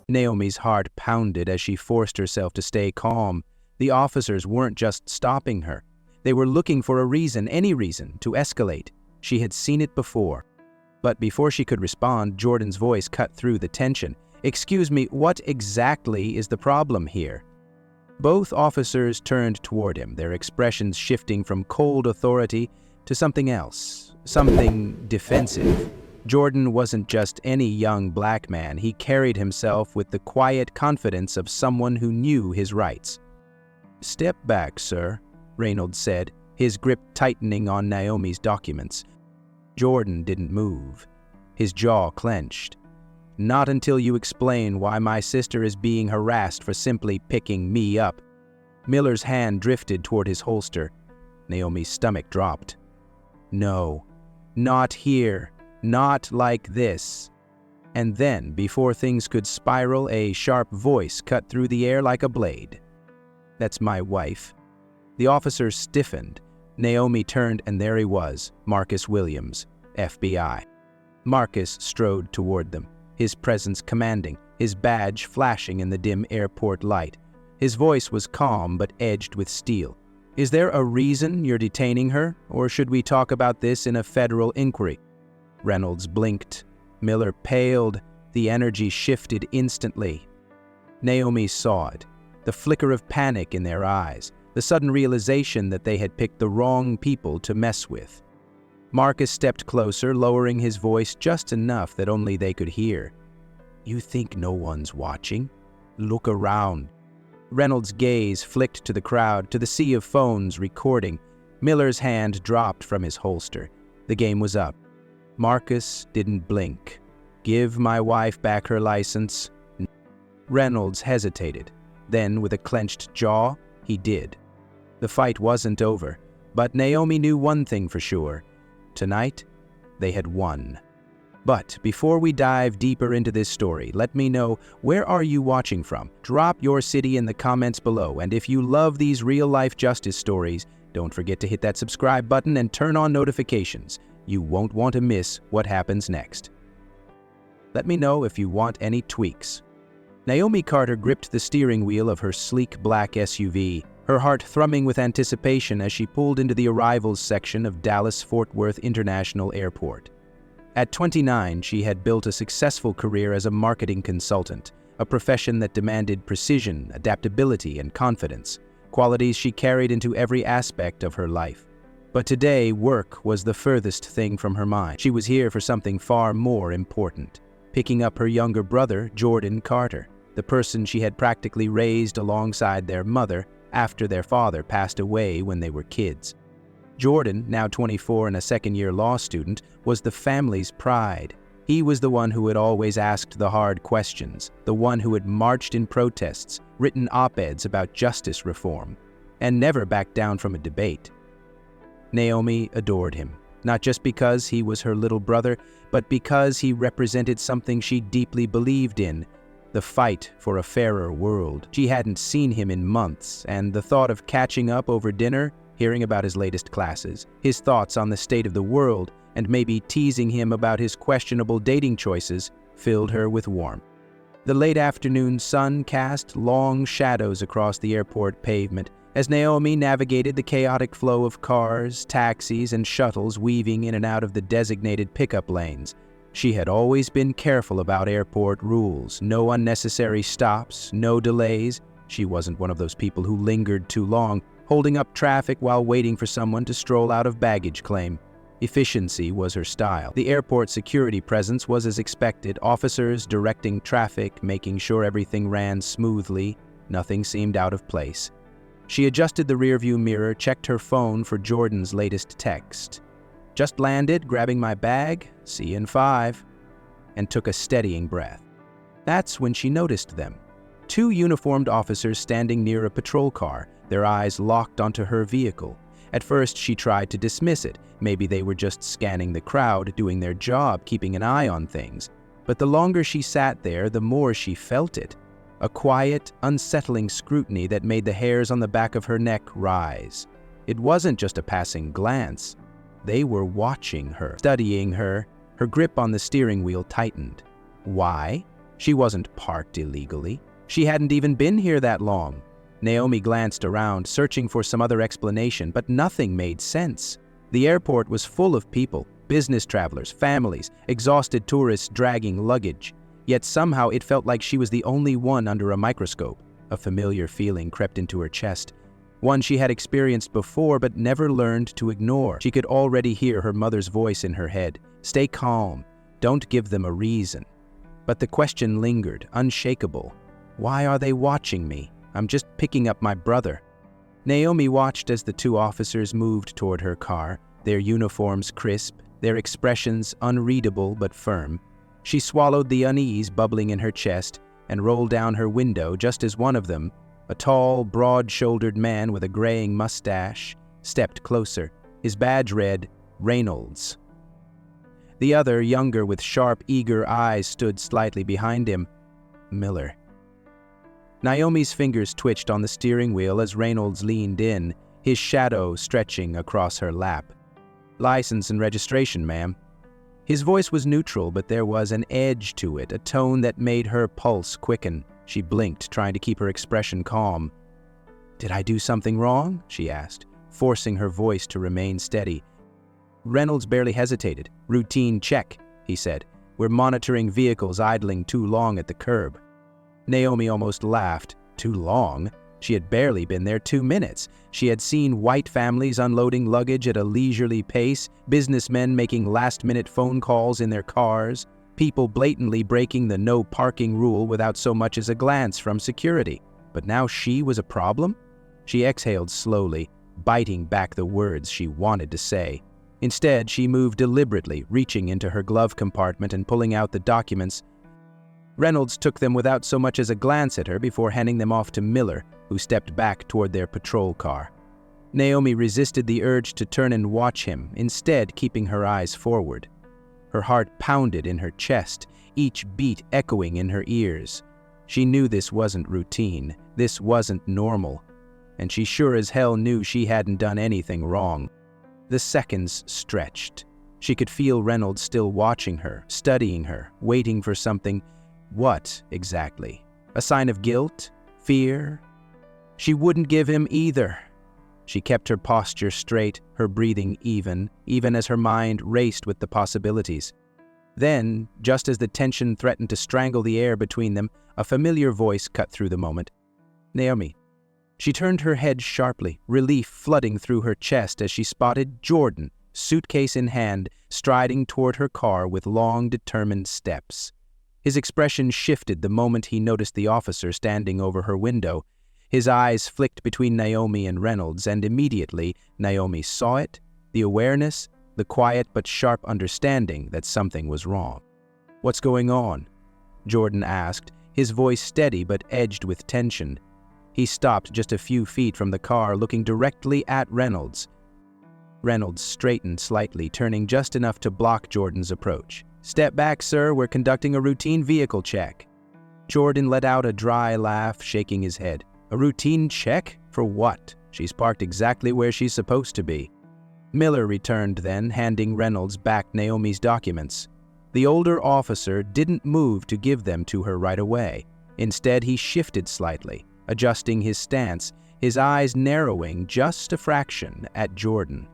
Naomi's heart pounded as she forced herself to stay calm. The officers weren't just stopping her. They were looking for a reason, any reason, to escalate. She had seen it before. But before she could respond, Jordan's voice cut through the tension. "Excuse me, what exactly is the problem here?" Both officers turned toward him, their expressions shifting from cold authority to something else, something defensive. Jordan wasn't just any young black man. He carried himself with the quiet confidence of someone who knew his rights. "Step back, sir," Reynolds said, his grip tightening on Naomi's documents. Jordan didn't move. His jaw clenched. "Not until you explain why my sister is being harassed for simply picking me up." Miller's hand drifted toward his holster. Naomi's stomach dropped. "No, not here. Not like this." And then, before things could spiral, a sharp voice cut through the air like a blade. "That's my wife." The officer stiffened. Naomi turned, and there he was, Marcus Williams, FBI. Marcus strode toward them, his presence commanding, his badge flashing in the dim airport light. His voice was calm but edged with steel. "Is there a reason you're detaining her, or should we talk about this in a federal inquiry?" Reynolds blinked. Miller paled. The energy shifted instantly. Naomi saw it, the flicker of panic in their eyes, the sudden realization that they had picked the wrong people to mess with. Marcus stepped closer, lowering his voice just enough that only they could hear. "You think no one's watching? Look around." Reynolds' gaze flicked to the crowd, to the sea of phones recording. Miller's hand dropped from his holster. The game was up. Marcus didn't blink. "Give my wife back her license." Reynolds hesitated. Then, with a clenched jaw, he did. The fight wasn't over, but Naomi knew one thing for sure. Tonight, they had won. But before we dive deeper into this story, let me know, where are you watching from? Drop your city in the comments below, and if you love these real-life justice stories, don't forget to hit that subscribe button and turn on notifications. You won't want to miss what happens next. Let me know if you want any tweaks. Naomi Carter gripped the steering wheel of her sleek black SUV, her heart thrumming with anticipation as she pulled into the arrivals section of Dallas-Fort Worth International Airport. At 29, she had built a successful career as a marketing consultant, a profession that demanded precision, adaptability, and confidence, qualities she carried into every aspect of her life. But today, work was the furthest thing from her mind. She was here for something far more important, picking up her younger brother, Jordan Carter, the person she had practically raised alongside their mother after their father passed away when they were kids. Jordan, now 24 and a second-year law student, was the family's pride. He was the one who had always asked the hard questions, the one who had marched in protests, written op-eds about justice reform, and never backed down from a debate. Naomi adored him, not just because he was her little brother, but because he represented something she deeply believed in, the fight for a fairer world. She hadn't seen him in months, and the thought of catching up over dinner, hearing about his latest classes, his thoughts on the state of the world, and maybe teasing him about his questionable dating choices, filled her with warmth. The late afternoon sun cast long shadows across the airport pavement as Naomi navigated the chaotic flow of cars, taxis, and shuttles weaving in and out of the designated pickup lanes. She had always been careful about airport rules, no unnecessary stops, no delays. She wasn't one of those people who lingered too long, holding up traffic while waiting for someone to stroll out of baggage claim. Efficiency was her style. The airport security presence was as expected, officers directing traffic, making sure everything ran smoothly. Nothing seemed out of place. She adjusted the rearview mirror, checked her phone for Jordan's latest text. "Just landed, grabbing my bag, see you in 5, and took a steadying breath. That's when she noticed them. 2 uniformed officers standing near a patrol car, their eyes locked onto her vehicle. At first, she tried to dismiss it. Maybe they were just scanning the crowd, doing their job, keeping an eye on things. But the longer she sat there, the more she felt it. A quiet, unsettling scrutiny that made the hairs on the back of her neck rise. It wasn't just a passing glance. They were watching her, studying her. Her grip on the steering wheel tightened. Why? She wasn't parked illegally. She hadn't even been here that long. Naomi glanced around, searching for some other explanation, but nothing made sense. The airport was full of people, business travelers, families, exhausted tourists dragging luggage. Yet somehow it felt like she was the only one under a microscope. A familiar feeling crept into her chest, one she had experienced before but never learned to ignore. She could already hear her mother's voice in her head. "Stay calm. Don't give them a reason." But the question lingered, unshakable. "Why are they watching me? I'm just picking up my brother." Naomi watched as the two officers moved toward her car, their uniforms crisp, their expressions unreadable but firm. She swallowed the unease bubbling in her chest and rolled down her window just as one of them, a tall, broad-shouldered man with a graying mustache, stepped closer. His badge read, "Reynolds." The other, younger with sharp, eager eyes, stood slightly behind him. "Miller." Naomi's fingers twitched on the steering wheel as Reynolds leaned in, his shadow stretching across her lap. "License and registration, ma'am." His voice was neutral, but there was an edge to it, a tone that made her pulse quicken. She blinked, trying to keep her expression calm. "Did I do something wrong?" she asked, forcing her voice to remain steady. Reynolds barely hesitated. "Routine check," he said. "We're monitoring vehicles idling too long at the curb." Naomi almost laughed. Too long? She had barely been there 2 minutes. She had seen white families unloading luggage at a leisurely pace, businessmen making last-minute phone calls in their cars, people blatantly breaking the no parking rule without so much as a glance from security. But now she was a problem? She exhaled slowly, biting back the words she wanted to say. Instead, she moved deliberately, reaching into her glove compartment and pulling out the documents. Reynolds took them without so much as a glance at her before handing them off to Miller, who stepped back toward their patrol car. Naomi resisted the urge to turn and watch him, instead keeping her eyes forward. Her heart pounded in her chest, each beat echoing in her ears. She knew this wasn't routine, this wasn't normal, and she sure as hell knew she hadn't done anything wrong. The seconds stretched. She could feel Reynolds still watching her, studying her, waiting for something. What, exactly? A sign of guilt? Fear? She wouldn't give him either. She kept her posture straight, her breathing even as her mind raced with the possibilities. Then, just as the tension threatened to strangle the air between them, a familiar voice cut through the moment. "Naomi." She turned her head sharply, relief flooding through her chest as she spotted Jordan, suitcase in hand, striding toward her car with long, determined steps. His expression shifted the moment he noticed the officer standing over her window. His eyes flicked between Naomi and Reynolds, and immediately Naomi saw it, the awareness, the quiet but sharp understanding that something was wrong. "What's going on?" Jordan asked, his voice steady but edged with tension. He stopped just a few feet from the car, looking directly at Reynolds. Reynolds straightened slightly, turning just enough to block Jordan's approach. "Step back, sir. We're conducting a routine vehicle check." Jordan let out a dry laugh, shaking his head. "A routine check? For what? She's parked exactly where she's supposed to be." Miller returned then, handing Reynolds back Naomi's documents. The older officer didn't move to give them to her right away. Instead, he shifted slightly, adjusting his stance, his eyes narrowing just a fraction at Jordan.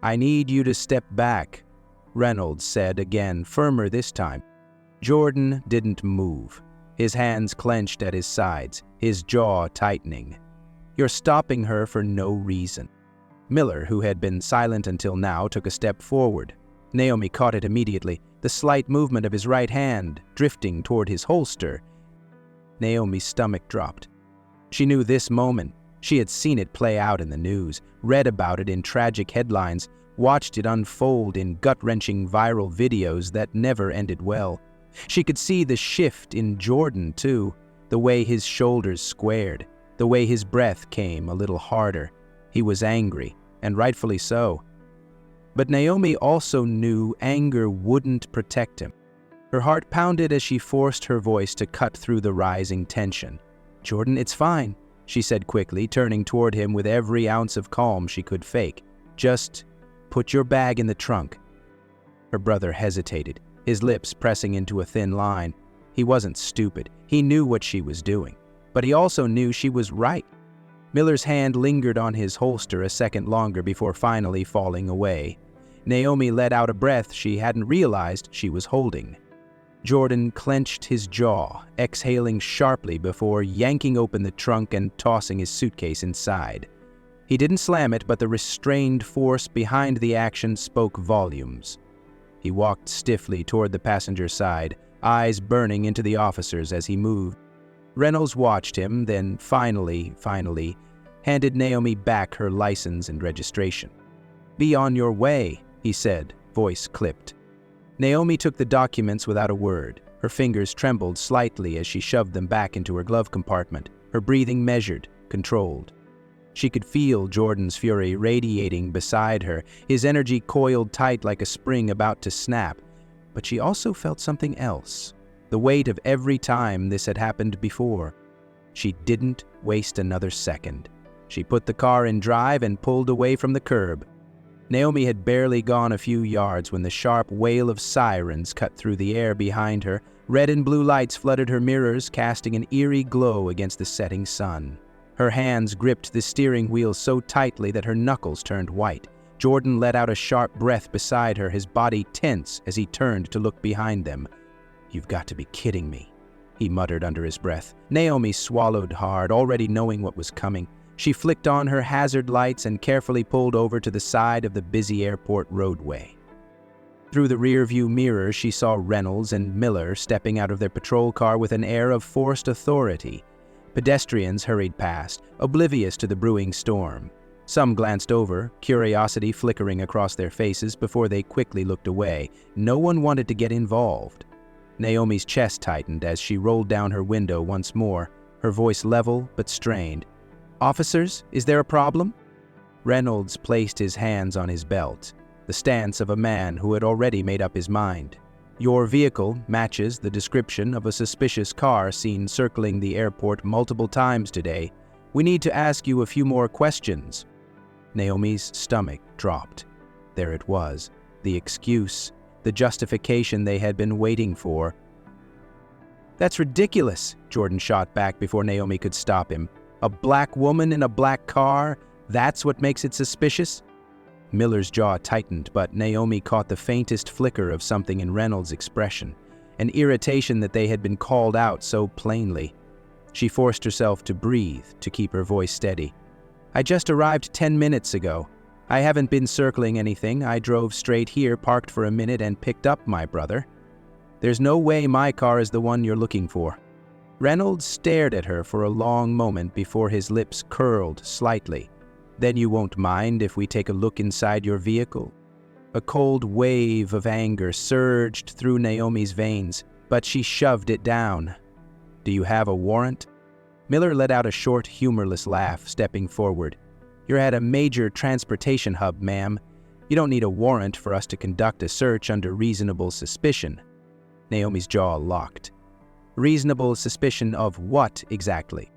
"I need you to step back," Reynolds said again, firmer this time. Jordan didn't move, his hands clenched at his sides, his jaw tightening. "You're stopping her for no reason." Miller, who had been silent until now, took a step forward. Naomi caught it immediately, the slight movement of his right hand, drifting toward his holster. Naomi's stomach dropped. She knew this moment. She had seen it play out in the news, read about it in tragic headlines, watched it unfold in gut-wrenching viral videos that never ended well. She could see the shift in Jordan, too, the way his shoulders squared, the way his breath came a little harder. He was angry, and rightfully so. But Naomi also knew anger wouldn't protect him. Her heart pounded as she forced her voice to cut through the rising tension. "Jordan, it's fine," she said quickly, turning toward him with every ounce of calm she could fake. "Just put your bag in the trunk." Her brother hesitated, his lips pressing into a thin line. He wasn't stupid. He knew what she was doing. But he also knew she was right. Miller's hand lingered on his holster a second longer before finally falling away. Naomi let out a breath she hadn't realized she was holding. Jordan clenched his jaw, exhaling sharply before yanking open the trunk and tossing his suitcase inside. He didn't slam it, but the restrained force behind the action spoke volumes. He walked stiffly toward the passenger side, eyes burning into the officers as he moved. Reynolds watched him, then finally handed Naomi back her license and registration. "Be on your way," he said, voice clipped. Naomi took the documents without a word. Her fingers trembled slightly as she shoved them back into her glove compartment, her breathing measured, controlled. She could feel Jordan's fury radiating beside her, his energy coiled tight like a spring about to snap. But she also felt something else, the weight of every time this had happened before. She didn't waste another second. She put the car in drive and pulled away from the curb. Naomi had barely gone a few yards when the sharp wail of sirens cut through the air behind her. Red and blue lights flooded her mirrors, casting an eerie glow against the setting sun. Her hands gripped the steering wheel so tightly that her knuckles turned white. Jordan let out a sharp breath beside her, his body tense as he turned to look behind them. "You've got to be kidding me," he muttered under his breath. Naomi swallowed hard, already knowing what was coming. She flicked on her hazard lights and carefully pulled over to the side of the busy airport roadway. Through the rearview mirror, she saw Reynolds and Miller stepping out of their patrol car with an air of forced authority. Pedestrians hurried past, oblivious to the brewing storm. Some glanced over, curiosity flickering across their faces before they quickly looked away. No one wanted to get involved. Naomi's chest tightened as she rolled down her window once more, her voice level but strained. "Officers, is there a problem?" Reynolds placed his hands on his belt, the stance of a man who had already made up his mind. "Your vehicle matches the description of a suspicious car seen circling the airport multiple times today. We need to ask you a few more questions." Naomi's stomach dropped. There it was, the excuse, the justification they had been waiting for. "That's ridiculous," Jordan shot back before Naomi could stop him. "A black woman in a black car? That's what makes it suspicious?" Miller's jaw tightened, but Naomi caught the faintest flicker of something in Reynolds' expression, an irritation that they had been called out so plainly. She forced herself to breathe, to keep her voice steady. "I just arrived 10 minutes ago. I haven't been circling anything. I drove straight here, parked for a minute, and picked up my brother. There's no way my car is the one you're looking for." Reynolds stared at her for a long moment before his lips curled slightly. "Then you won't mind if we take a look inside your vehicle?" A cold wave of anger surged through Naomi's veins, but she shoved it down. "Do you have a warrant?" Miller let out a short, humorless laugh, stepping forward. "You're at a major transportation hub, ma'am. You don't need a warrant for us to conduct a search under reasonable suspicion." Naomi's jaw locked. Reasonable suspicion of what exactly?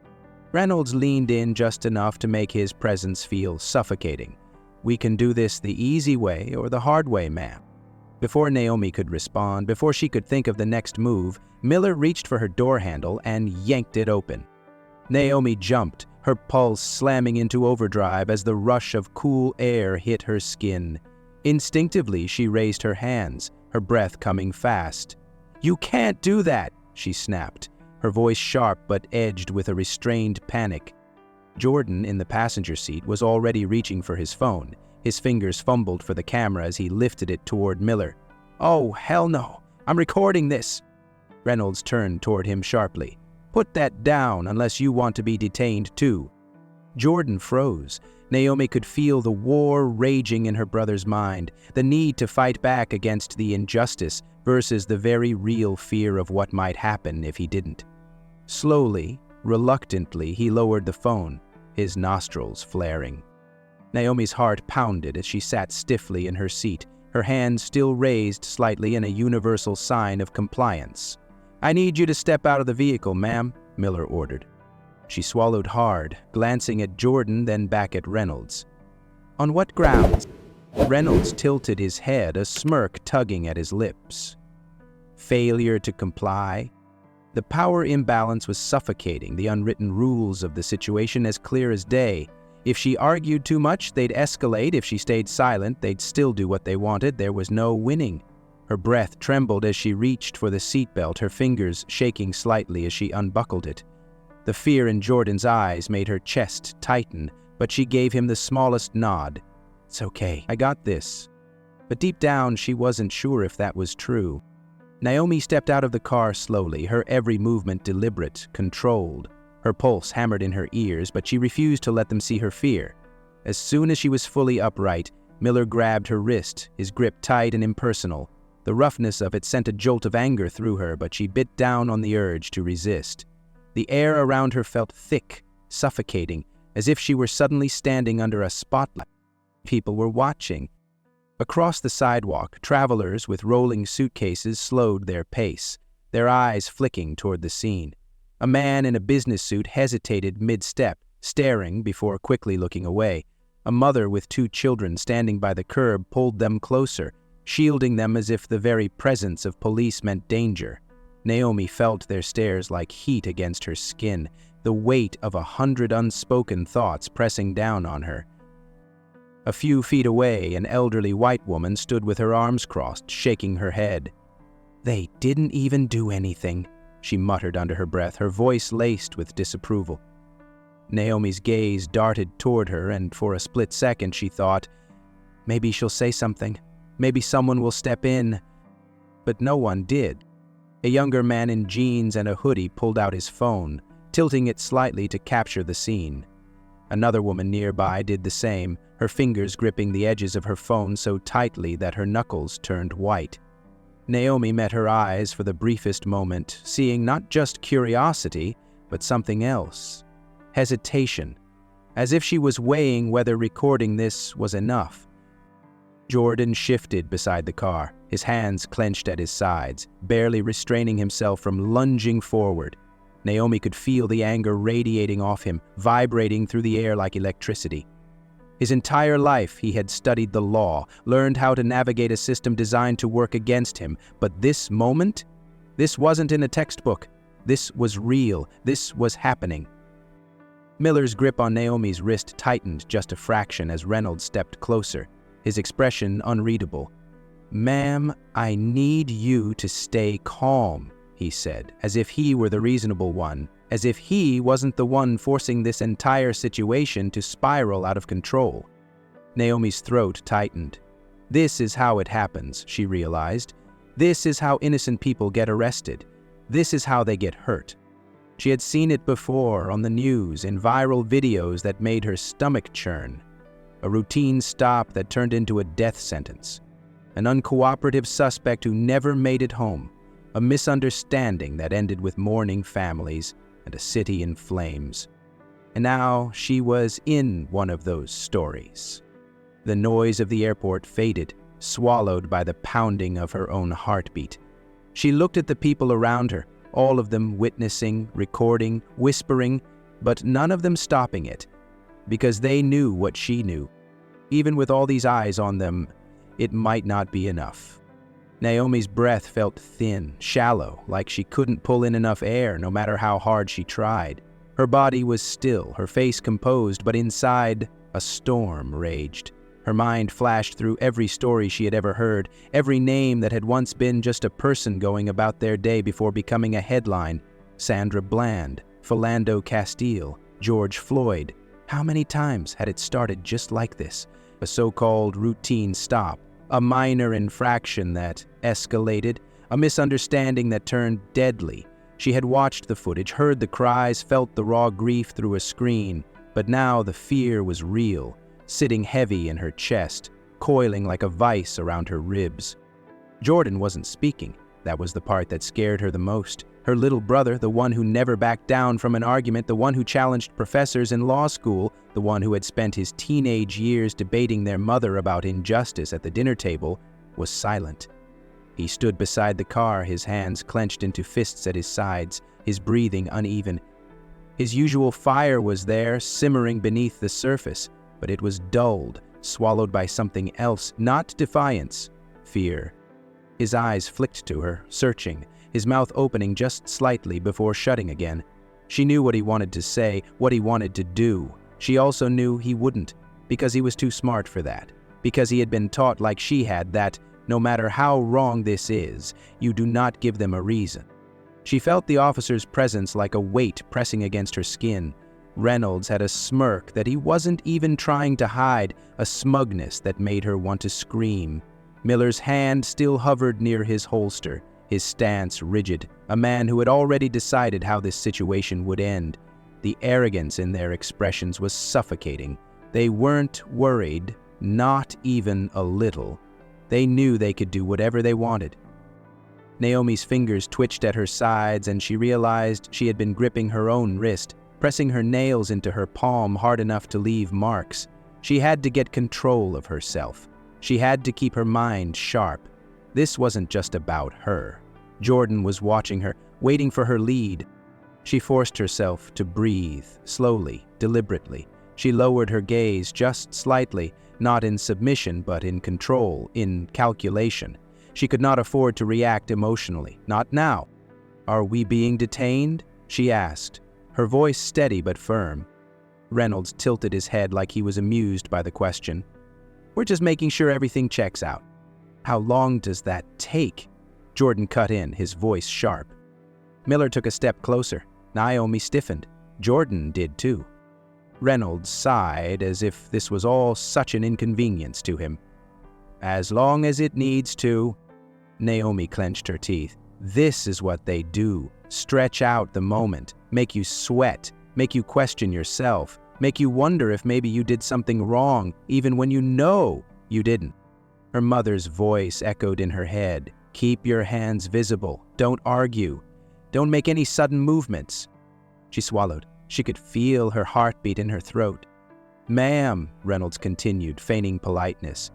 Reynolds leaned in just enough to make his presence feel suffocating. "We can do this the easy way or the hard way, ma'am." Before Naomi could respond, before she could think of the next move, Miller reached for her door handle and yanked it open. Naomi jumped, her pulse slamming into overdrive as the rush of cool air hit her skin. Instinctively, she raised her hands, her breath coming fast. "You can't do that!" she snapped, her voice sharp but edged with a restrained panic. Jordan, in the passenger seat, was already reaching for his phone. His fingers fumbled for the camera as he lifted it toward Miller. "Oh, hell no! I'm recording this!" Reynolds turned toward him sharply. "Put that down unless you want to be detained too." Jordan froze. Naomi could feel the war raging in her brother's mind, the need to fight back against the injustice versus the very real fear of what might happen if he didn't. Slowly, reluctantly, he lowered the phone, his nostrils flaring. Naomi's heart pounded as she sat stiffly in her seat, her hands still raised slightly in a universal sign of compliance. "I need you to step out of the vehicle, ma'am," Miller ordered. She swallowed hard, glancing at Jordan, then back at Reynolds. "On what grounds?" Reynolds tilted his head, a smirk tugging at his lips. "Failure to comply." The power imbalance was suffocating, the unwritten rules of the situation as clear as day. If she argued too much, they'd escalate. If she stayed silent, they'd still do what they wanted. There was no winning. Her breath trembled as she reached for the seatbelt, her fingers shaking slightly as she unbuckled it. The fear in Jordan's eyes made her chest tighten, but she gave him the smallest nod. "It's okay, I got this." But deep down, she wasn't sure if that was true. Naomi stepped out of the car slowly, her every movement deliberate, controlled. Her pulse hammered in her ears, but she refused to let them see her fear. As soon as she was fully upright, Miller grabbed her wrist, his grip tight and impersonal. The roughness of it sent a jolt of anger through her, but she bit down on the urge to resist. The air around her felt thick, suffocating, as if she were suddenly standing under a spotlight. People were watching. Across the sidewalk, travelers with rolling suitcases slowed their pace, their eyes flicking toward the scene. A man in a business suit hesitated mid-step, staring before quickly looking away. A mother with 2 children standing by the curb pulled them closer, shielding them as if the very presence of police meant danger. Naomi felt their stares like heat against her skin, the weight of 100 unspoken thoughts pressing down on her. A few feet away, an elderly white woman stood with her arms crossed, shaking her head. "They didn't even do anything," she muttered under her breath, her voice laced with disapproval. Naomi's gaze darted toward her, and for a split second she thought, maybe she'll say something. Maybe someone will step in. But no one did. A younger man in jeans and a hoodie pulled out his phone, tilting it slightly to capture the scene. Another woman nearby did the same, her fingers gripping the edges of her phone so tightly that her knuckles turned white. Naomi met her eyes for the briefest moment, seeing not just curiosity, but something else. Hesitation, as if she was weighing whether recording this was enough. Jordan shifted beside the car, his hands clenched at his sides, barely restraining himself from lunging forward. Naomi could feel the anger radiating off him, vibrating through the air like electricity. His entire life he had studied the law, learned how to navigate a system designed to work against him. But this moment? This wasn't in a textbook. This was real. This was happening. Miller's grip on Naomi's wrist tightened just a fraction as Reynolds stepped closer, his expression unreadable. "Ma'am, I need you to stay calm," he said, as if he were the reasonable one, as if he wasn't the one forcing this entire situation to spiral out of control. Naomi's throat tightened. This is how it happens, she realized. This is how innocent people get arrested. This is how they get hurt. She had seen it before on the news, in viral videos that made her stomach churn. A routine stop that turned into a death sentence. An uncooperative suspect who never made it home. A misunderstanding that ended with mourning families and a city in flames. And now she was in one of those stories. The noise of the airport faded, swallowed by the pounding of her own heartbeat. She looked at the people around her, all of them witnessing, recording, whispering, but none of them stopping it, because they knew what she knew. Even with all these eyes on them, it might not be enough. Naomi's breath felt thin, shallow, like she couldn't pull in enough air no matter how hard she tried. Her body was still, her face composed, but inside, a storm raged. Her mind flashed through every story she had ever heard, every name that had once been just a person going about their day before becoming a headline. Sandra Bland, Philando Castile, George Floyd. How many times had it started just like this? A so-called routine stop, a minor infraction that escalated, a misunderstanding that turned deadly. She had watched the footage, heard the cries, felt the raw grief through a screen, but now the fear was real, sitting heavy in her chest, coiling like a vice around her ribs. Jordan wasn't speaking. That was the part that scared her the most. Her little brother, the one who never backed down from an argument, the one who challenged professors in law school, the one who had spent his teenage years debating their mother about injustice at the dinner table, was silent. He stood beside the car, his hands clenched into fists at his sides, his breathing uneven. His usual fire was there, simmering beneath the surface, but it was dulled, swallowed by something else, not defiance, fear. His eyes flicked to her, searching, his mouth opening just slightly before shutting again. She knew what he wanted to say, what he wanted to do. She also knew he wouldn't, because he was too smart for that, because he had been taught like she had that, no matter how wrong this is, you do not give them a reason. She felt the officer's presence like a weight pressing against her skin. Reynolds had a smirk that he wasn't even trying to hide, a smugness that made her want to scream. Miller's hand still hovered near his holster, his stance rigid, a man who had already decided how this situation would end. The arrogance in their expressions was suffocating. They weren't worried, not even a little. They knew they could do whatever they wanted. Naomi's fingers twitched at her sides, and she realized she had been gripping her own wrist, pressing her nails into her palm hard enough to leave marks. She had to get control of herself. She had to keep her mind sharp. This wasn't just about her. Jordan was watching her, waiting for her lead. She forced herself to breathe, slowly, deliberately. She lowered her gaze just slightly, not in submission but in control, in calculation. She could not afford to react emotionally, not now. "Are we being detained?" she asked, her voice steady but firm. Reynolds tilted his head like he was amused by the question. "We're just making sure everything checks out." "How long does that take?" Jordan cut in, his voice sharp. Miller took a step closer. Naomi stiffened. Jordan did too. Reynolds sighed as if this was all such an inconvenience to him. "As long as it needs to." Naomi clenched her teeth. This is what they do. Stretch out the moment, make you sweat, make you question yourself, make you wonder if maybe you did something wrong, even when you know you didn't. Her mother's voice echoed in her head. "Keep your hands visible. Don't argue. Don't make any sudden movements." She swallowed. She could feel her heartbeat in her throat. "Ma'am," Reynolds continued, feigning politeness,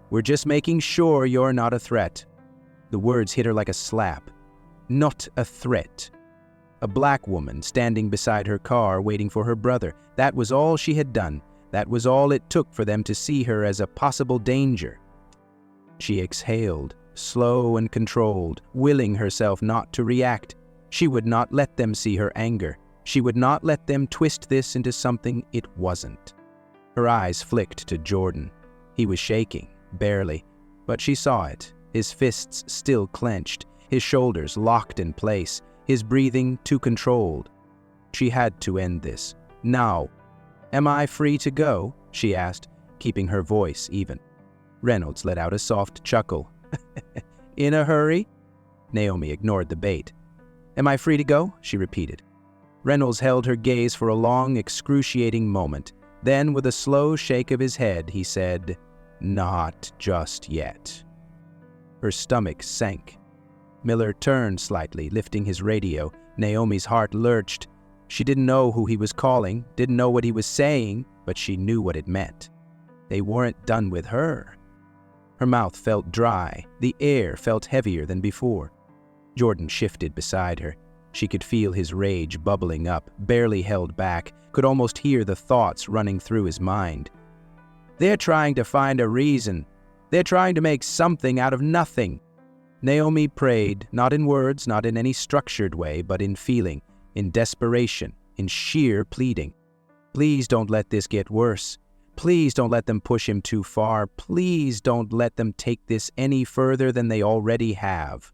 "we're just making sure you're not a threat." The words hit her like a slap. Not a threat. A black woman standing beside her car waiting for her brother. That was all she had done. That was all it took for them to see her as a possible danger. She exhaled, slow and controlled, willing herself not to react. She would not let them see her anger. She would not let them twist this into something it wasn't. Her eyes flicked to Jordan. He was shaking, barely, but she saw it. His fists still clenched, his shoulders locked in place, his breathing too controlled. She had to end this. Now. "Am I free to go?" she asked, keeping her voice even. Reynolds let out a soft chuckle. "In a hurry?" Naomi ignored the bait. "Am I free to go?" she repeated. Reynolds held her gaze for a long, excruciating moment. Then, with a slow shake of his head, he said, "Not just yet." Her stomach sank. Miller turned slightly, lifting his radio. Naomi's heart lurched. She didn't know who he was calling, didn't know what he was saying, but she knew what it meant. They weren't done with her. Her mouth felt dry. The air felt heavier than before. Jordan shifted beside her. She could feel his rage bubbling up, barely held back, could almost hear the thoughts running through his mind. "They're trying to find a reason. They're trying to make something out of nothing." Naomi prayed, not in words, not in any structured way, but in feeling, in desperation, in sheer pleading. "Please don't let this get worse. Please don't let them push him too far. Please don't let them take this any further than they already have."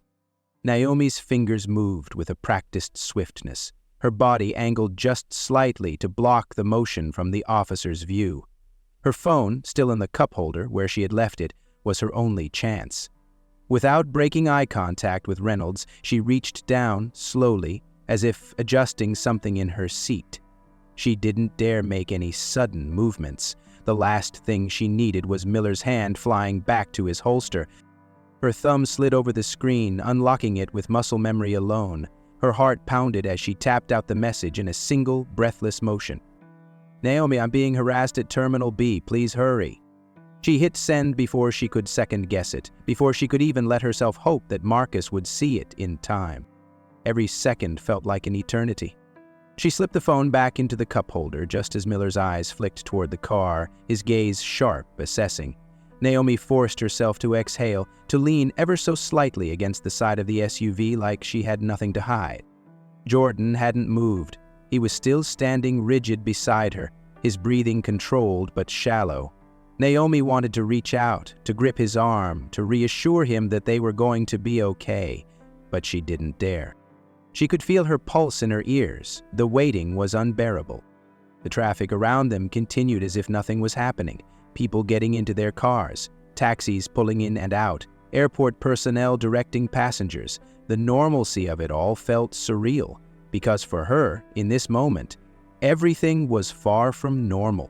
Naomi's fingers moved with a practiced swiftness. Her body angled just slightly to block the motion from the officer's view. Her phone, still in the cup holder where she had left it, was her only chance. Without breaking eye contact with Reynolds, she reached down, slowly, as if adjusting something in her seat. She didn't dare make any sudden movements. The last thing she needed was Miller's hand flying back to his holster. Her thumb slid over the screen, unlocking it with muscle memory alone. Her heart pounded as she tapped out the message in a single, breathless motion. "Naomi, I'm being harassed at Terminal B. Please hurry." She hit send before she could second-guess it, before she could even let herself hope that Marcus would see it in time. Every second felt like an eternity. She slipped the phone back into the cup holder just as Miller's eyes flicked toward the car, his gaze sharp, assessing. Naomi forced herself to exhale, to lean ever so slightly against the side of the SUV like she had nothing to hide. Jordan hadn't moved. He was still standing rigid beside her, his breathing controlled but shallow. Naomi wanted to reach out, to grip his arm, to reassure him that they were going to be okay, but she didn't dare. She could feel her pulse in her ears. The waiting was unbearable. The traffic around them continued as if nothing was happening. People getting into their cars, taxis pulling in and out, airport personnel directing passengers. The normalcy of it all felt surreal, because for her, in this moment, everything was far from normal.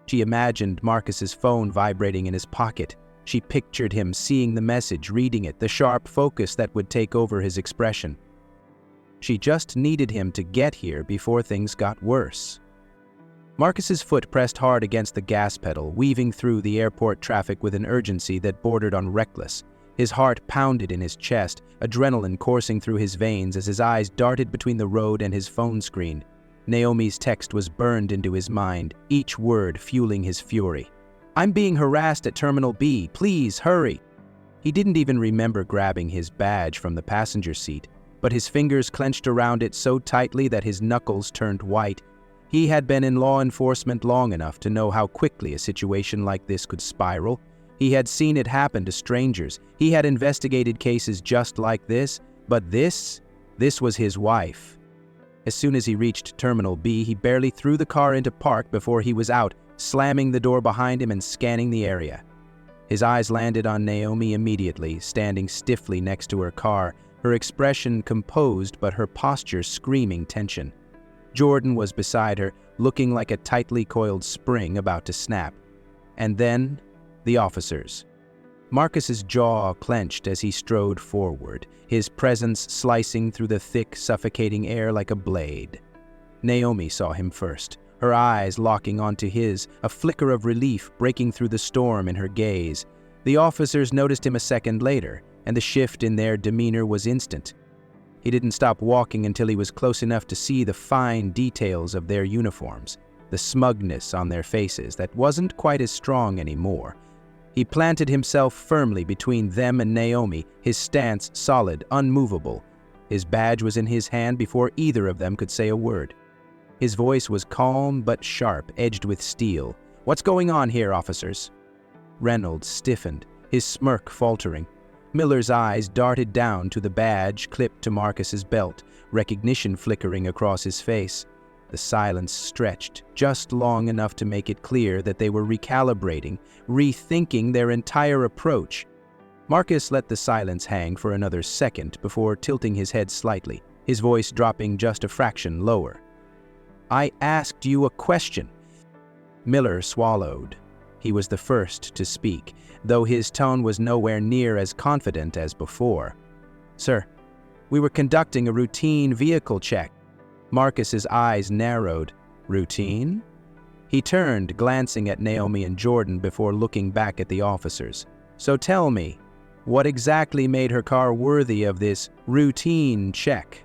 She imagined Marcus's phone vibrating in his pocket. She pictured him seeing the message, reading it, the sharp focus that would take over his expression. She just needed him to get here before things got worse. Marcus's foot pressed hard against the gas pedal, weaving through the airport traffic with an urgency that bordered on reckless. His heart pounded in his chest, adrenaline coursing through his veins as his eyes darted between the road and his phone screen. Naomi's text was burned into his mind, each word fueling his fury. "I'm being harassed at Terminal B. Please, hurry." He didn't even remember grabbing his badge from the passenger seat, but his fingers clenched around it so tightly that his knuckles turned white. He had been in law enforcement long enough to know how quickly a situation like this could spiral. He had seen it happen to strangers. He had investigated cases just like this, but this was his wife. As soon as he reached Terminal B, he barely threw the car into park before he was out, slamming the door behind him and scanning the area. His eyes landed on Naomi immediately, standing stiffly next to her car, her expression composed but her posture screaming tension. Jordan was beside her, looking like a tightly coiled spring about to snap. And then, the officers. Marcus's jaw clenched as he strode forward, his presence slicing through the thick, suffocating air like a blade. Naomi saw him first, her eyes locking onto his, a flicker of relief breaking through the storm in her gaze. The officers noticed him a second later, and the shift in their demeanor was instant. He didn't stop walking until he was close enough to see the fine details of their uniforms, the smugness on their faces that wasn't quite as strong anymore. He planted himself firmly between them and Naomi, his stance solid, unmovable. His badge was in his hand before either of them could say a word. His voice was calm but sharp, edged with steel. "What's going on here, officers?" Reynolds stiffened, his smirk faltering. Miller's eyes darted down to the badge clipped to Marcus's belt, recognition flickering across his face. The silence stretched, just long enough to make it clear that they were recalibrating, rethinking their entire approach. Marcus let the silence hang for another second before tilting his head slightly, his voice dropping just a fraction lower. "I asked you a question." Miller swallowed. He was the first to speak, though his tone was nowhere near as confident as before. "Sir, we were conducting a routine vehicle check." Marcus's eyes narrowed. "Routine?" He turned, glancing at Naomi and Jordan before looking back at the officers. "So tell me, what exactly made her car worthy of this routine check?"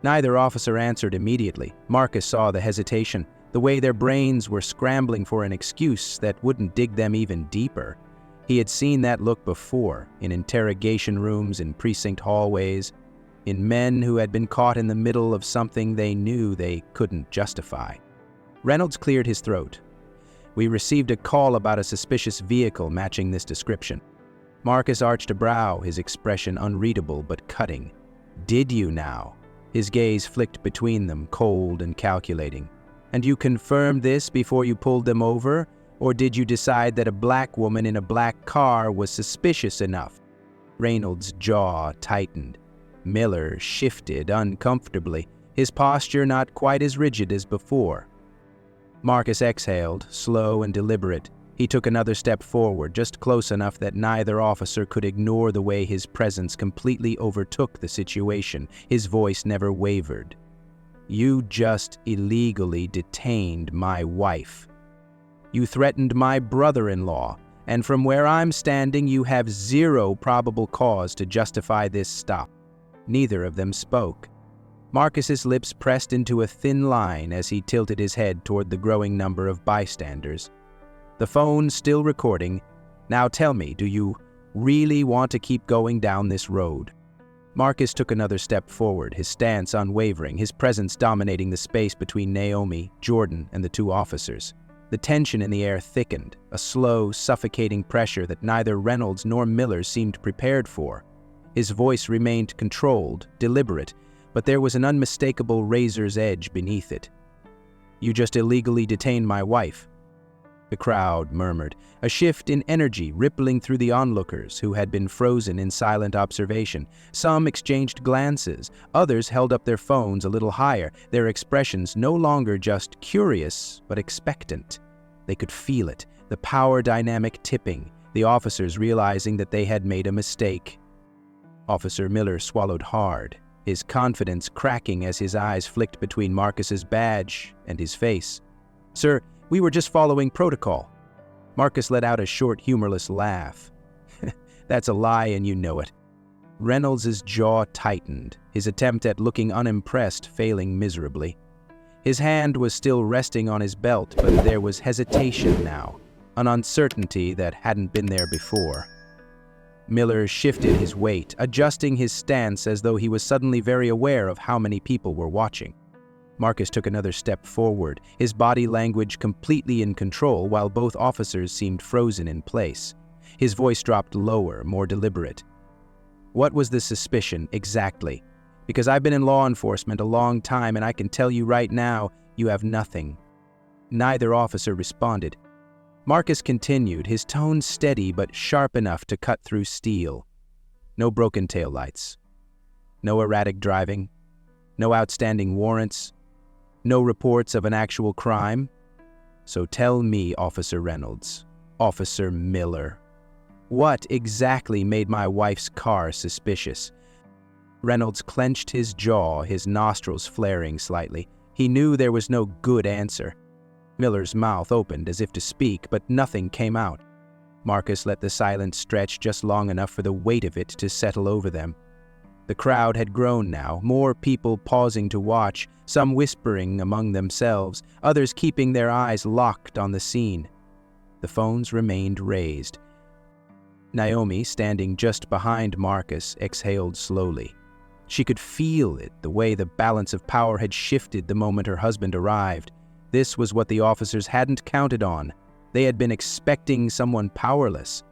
Neither officer answered immediately. Marcus saw the hesitation, the way their brains were scrambling for an excuse that wouldn't dig them even deeper. He had seen that look before, in interrogation rooms, in precinct hallways, in men who had been caught in the middle of something they knew they couldn't justify. Reynolds cleared his throat. "We received a call about a suspicious vehicle matching this description." Marcus arched a brow, his expression unreadable but cutting. "Did you now?" His gaze flicked between them, cold and calculating. "And you confirmed this before you pulled them over? Or did you decide that a black woman in a black car was suspicious enough?" Reynolds' jaw tightened. Miller shifted uncomfortably, his posture not quite as rigid as before. Marcus exhaled, slow and deliberate. He took another step forward, just close enough that neither officer could ignore the way his presence completely overtook the situation. His voice never wavered. "You just illegally detained my wife. You threatened my brother-in-law, and from where I'm standing, you have zero probable cause to justify this stop." Neither of them spoke. Marcus's lips pressed into a thin line as he tilted his head toward the growing number of bystanders. The phone still recording, Now tell me, do you really want to keep going down this road?" Marcus took another step forward, his stance unwavering, his presence dominating the space between Naomi, Jordan, and the two officers. The tension in the air thickened, a slow, suffocating pressure that neither Reynolds nor Miller seemed prepared for. His voice remained controlled, deliberate, but there was an unmistakable razor's edge beneath it. "You just illegally detained my wife." The crowd murmured, a shift in energy rippling through the onlookers who had been frozen in silent observation. Some exchanged glances, others held up their phones a little higher, their expressions no longer just curious, but expectant. They could feel it, the power dynamic tipping, the officers realizing that they had made a mistake. Officer Miller swallowed hard, his confidence cracking as his eyes flicked between Marcus's badge and his face. "Sir, we were just following protocol." Marcus let out a short, humorless laugh. "That's a lie and you know it." Reynolds's jaw tightened, his attempt at looking unimpressed failing miserably. His hand was still resting on his belt, but there was hesitation now, an uncertainty that hadn't been there before. Miller shifted his weight, adjusting his stance as though he was suddenly very aware of how many people were watching. Marcus took another step forward, his body language completely in control while both officers seemed frozen in place. His voice dropped lower, more deliberate. "What was the suspicion, exactly? Because I've been in law enforcement a long time and I can tell you right now, you have nothing." Neither officer responded. Marcus continued, his tone steady but sharp enough to cut through steel. "No broken taillights. No erratic driving. No outstanding warrants. No reports of an actual crime. So tell me, Officer Reynolds, Officer Miller, what exactly made my wife's car suspicious?" Reynolds clenched his jaw, his nostrils flaring slightly. He knew there was no good answer. Miller's mouth opened as if to speak, but nothing came out. Marcus let the silence stretch just long enough for the weight of it to settle over them. The crowd had grown now, more people pausing to watch, some whispering among themselves, others keeping their eyes locked on the scene. The phones remained raised. Naomi, standing just behind Marcus, exhaled slowly. She could feel it, the way the balance of power had shifted the moment her husband arrived. This was what the officers hadn't counted on. They had been expecting someone powerless.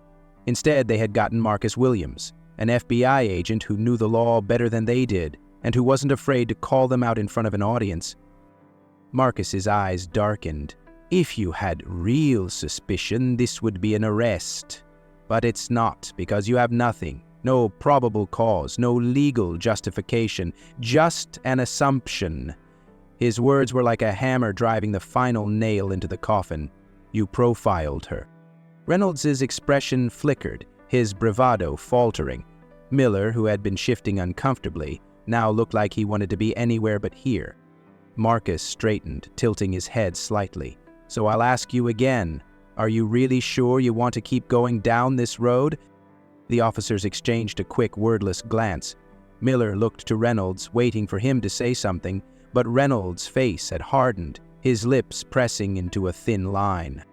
Instead, they had gotten Marcus Williams, an FBI agent who knew the law better than they did, and who wasn't afraid to call them out in front of an audience. Marcus's eyes darkened. "If you had real suspicion, this would be an arrest. But it's not, because you have nothing. No probable cause, no legal justification, just an assumption." His words were like a hammer driving the final nail into the coffin. "You profiled her." Reynolds's expression flickered, his bravado faltering. Miller, who had been shifting uncomfortably, now looked like he wanted to be anywhere but here. Marcus straightened, tilting his head slightly. "So I'll ask you again, are you really sure you want to keep going down this road?" The officers exchanged a quick, wordless glance. Miller looked to Reynolds, waiting for him to say something, but Reynolds' face had hardened, his lips pressing into a thin line.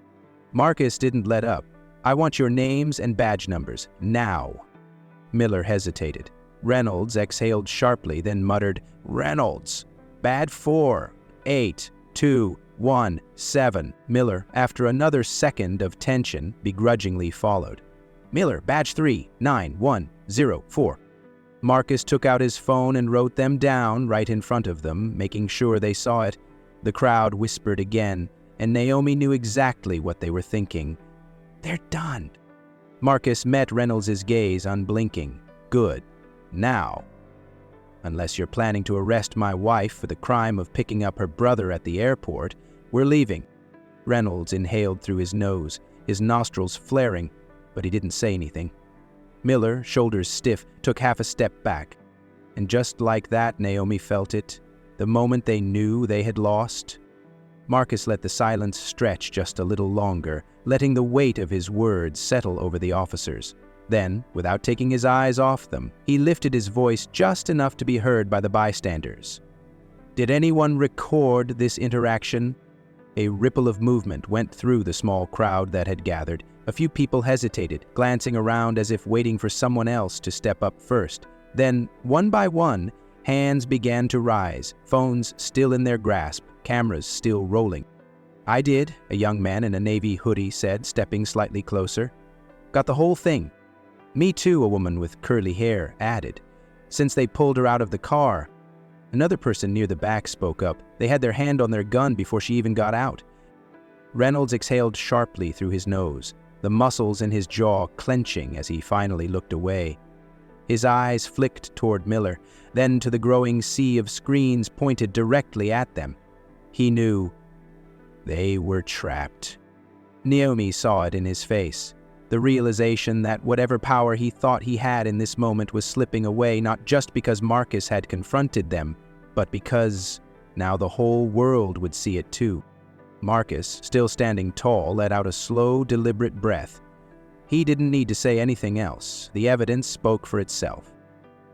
Marcus didn't let up. "I want your names and badge numbers, now." Miller hesitated. Reynolds exhaled sharply, then muttered, "Reynolds, badge 48217. Miller, after another second of tension, begrudgingly followed. "Miller, badge 39104. Marcus took out his phone and wrote them down right in front of them, making sure they saw it. The crowd whispered again, and Naomi knew exactly what they were thinking. "They're done." Marcus met Reynolds' gaze unblinking. "Good. Now, unless you're planning to arrest my wife for the crime of picking up her brother at the airport, we're leaving." Reynolds inhaled through his nose, his nostrils flaring, but he didn't say anything. Miller, shoulders stiff, took half a step back. And just like that, Naomi felt it, the moment they knew they had lost. Marcus let the silence stretch just a little longer, letting the weight of his words settle over the officers. Then, without taking his eyes off them, he lifted his voice just enough to be heard by the bystanders. "Did anyone record this interaction?" A ripple of movement went through the small crowd that had gathered. A few people hesitated, glancing around as if waiting for someone else to step up first. Then, one by one, hands began to rise, phones still in their grasp, cameras still rolling. "I did," a young man in a navy hoodie said, stepping slightly closer. "Got the whole thing." "Me too," a woman with curly hair added. "Since they pulled her out of the car." Another person near the back spoke up. They had their hand on their gun before she even got out. Reynolds exhaled sharply through his nose, the muscles in his jaw clenching as he finally looked away. His eyes flicked toward Miller, then to the growing sea of screens pointed directly at them. He knew they were trapped. Naomi saw it in his face, the realization that whatever power he thought he had in this moment was slipping away, not just because Marcus had confronted them, but because now the whole world would see it too. Marcus, still standing tall, let out a slow, deliberate breath. He didn't need to say anything else. The evidence spoke for itself.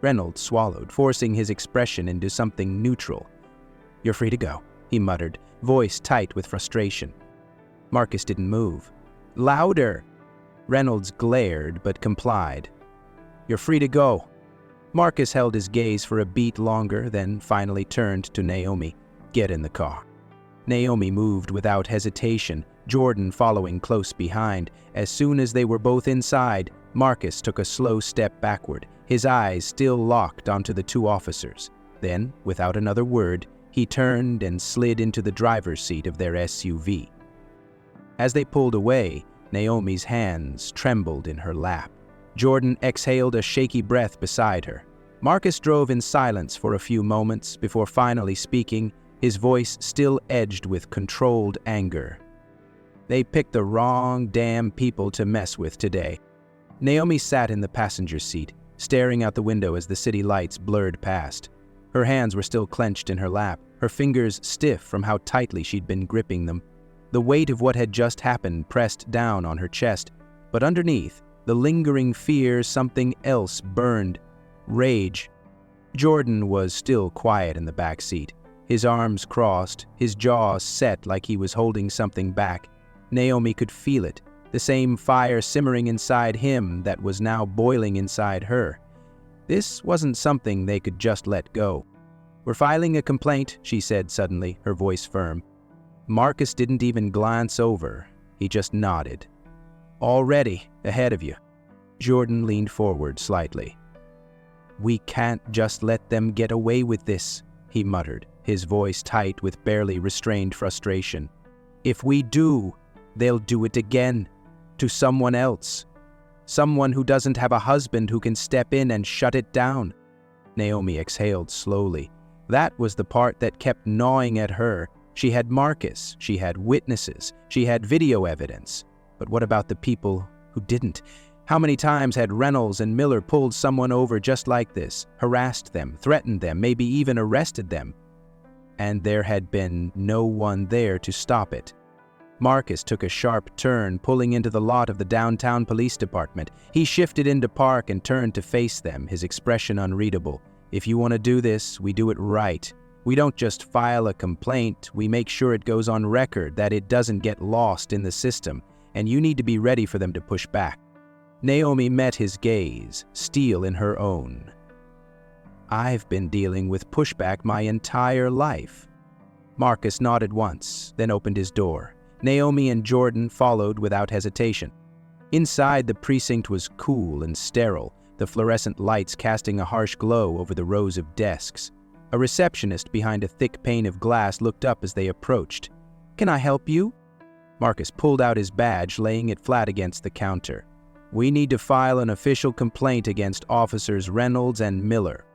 Reynolds swallowed, forcing his expression into something neutral. "You're free to go," he muttered, voice tight with frustration. Marcus didn't move. "Louder!" Reynolds glared but complied. "You're free to go." Marcus held his gaze for a beat longer, then finally turned to Naomi. "Get in the car." Naomi moved without hesitation, Jordan following close behind. As soon as they were both inside, Marcus took a slow step backward, his eyes still locked onto the two officers. Then, without another word, he turned and slid into the driver's seat of their SUV. As they pulled away, Naomi's hands trembled in her lap. Jordan exhaled a shaky breath beside her. Marcus drove in silence for a few moments before finally speaking, his voice still edged with controlled anger. "They picked the wrong damn people to mess with today." Naomi sat in the passenger seat, staring out the window as the city lights blurred past. Her hands were still clenched in her lap, her fingers stiff from how tightly she'd been gripping them. The weight of what had just happened pressed down on her chest, but underneath, the lingering fear something else burned. Rage. Jordan was still quiet in the back seat, his arms crossed, his jaw set like he was holding something back. Naomi could feel it, the same fire simmering inside him that was now boiling inside her. This wasn't something they could just let go. "We're filing a complaint," she said suddenly, her voice firm. Marcus didn't even glance over. He just nodded. "Already ahead of you." Jordan leaned forward slightly. "We can't just let them get away with this," he muttered, his voice tight with barely restrained frustration. "If we do, they'll do it again. To someone else. Someone who doesn't have a husband who can step in and shut it down." Naomi exhaled slowly. That was the part that kept gnawing at her. She had Marcus, she had witnesses, she had video evidence. But what about the people who didn't? How many times had Reynolds and Miller pulled someone over just like this, harassed them, threatened them, maybe even arrested them? And there had been no one there to stop it. Marcus took a sharp turn, pulling into the lot of the downtown police department. He shifted into park and turned to face them, his expression unreadable. "If you want to do this, we do it right. We don't just file a complaint, we make sure it goes on record, that it doesn't get lost in the system, and you need to be ready for them to push back." Naomi met his gaze, steel in her own. "I've been dealing with pushback my entire life." Marcus nodded once, then opened his door. Naomi and Jordan followed without hesitation. Inside, the precinct was cool and sterile, the fluorescent lights casting a harsh glow over the rows of desks. A receptionist behind a thick pane of glass looked up as they approached. "Can I help you?" Marcus pulled out his badge, laying it flat against the counter. "We need to file an official complaint against Officers Reynolds and Miller."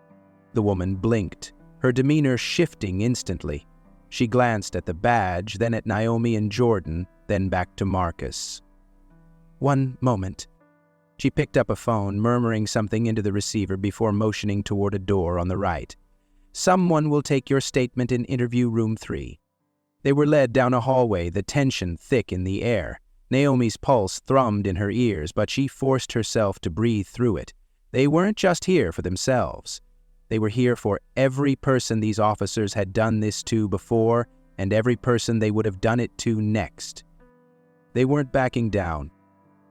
The woman blinked, her demeanor shifting instantly. She glanced at the badge, then at Naomi and Jordan, then back to Marcus. "One moment." She picked up a phone, murmuring something into the receiver before motioning toward a door on the right. "Someone will take your statement in interview room 3. They were led down a hallway, the tension thick in the air. Naomi's pulse thrummed in her ears, but she forced herself to breathe through it. They weren't just here for themselves. They were here for every person these officers had done this to before, and every person they would have done it to next. They weren't backing down.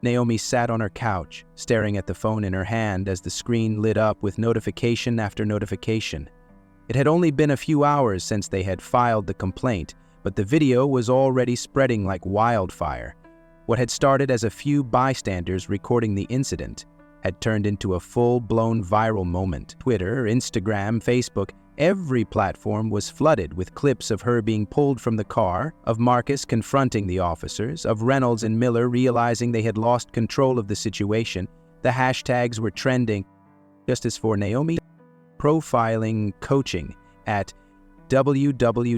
Naomi sat on her couch, staring at the phone in her hand as the screen lit up with notification after notification. It had only been a few hours since they had filed the complaint, but the video was already spreading like wildfire. What had started as a few bystanders recording the incident had turned into a full-blown viral moment. Twitter, Instagram, Facebook, every platform was flooded with clips of her being pulled from the car, of Marcus confronting the officers, of Reynolds and Miller realizing they had lost control of the situation. The hashtags were trending. Just as for Naomi, profiling coaching at www.ttw.com.